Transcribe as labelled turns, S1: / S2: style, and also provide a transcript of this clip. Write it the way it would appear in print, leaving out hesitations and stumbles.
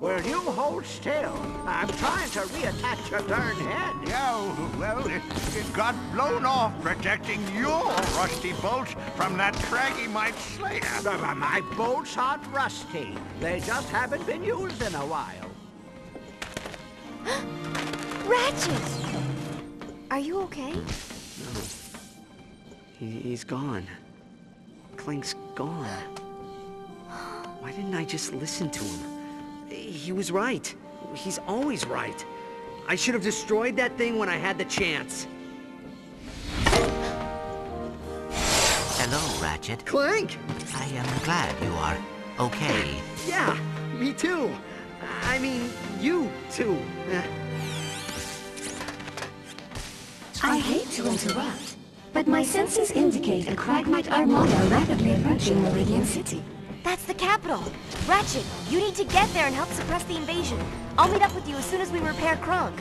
S1: Will you hold still? I'm trying to reattach your darn head.
S2: Yeah, well, it got blown off protecting your rusty bolts from that Fraggy-mite Slayer.
S1: My bolts aren't rusty. They just haven't been used in a while.
S3: Ratchet! Are you okay?
S4: No. He's gone. Clank's gone. Why didn't I just listen to him? He was right. He's always right. I should have destroyed that thing when I had the chance.
S5: Hello, Ratchet.
S4: Clank!
S5: I am glad you are okay.
S4: Yeah, me too. I mean, you too.
S6: I hate to interrupt, but my senses indicate a Cragmite armada rapidly approaching Meridian City.
S3: That's the capital. Ratchet, you need to get there and help suppress the invasion. I'll meet up with you as soon as we repair Clank.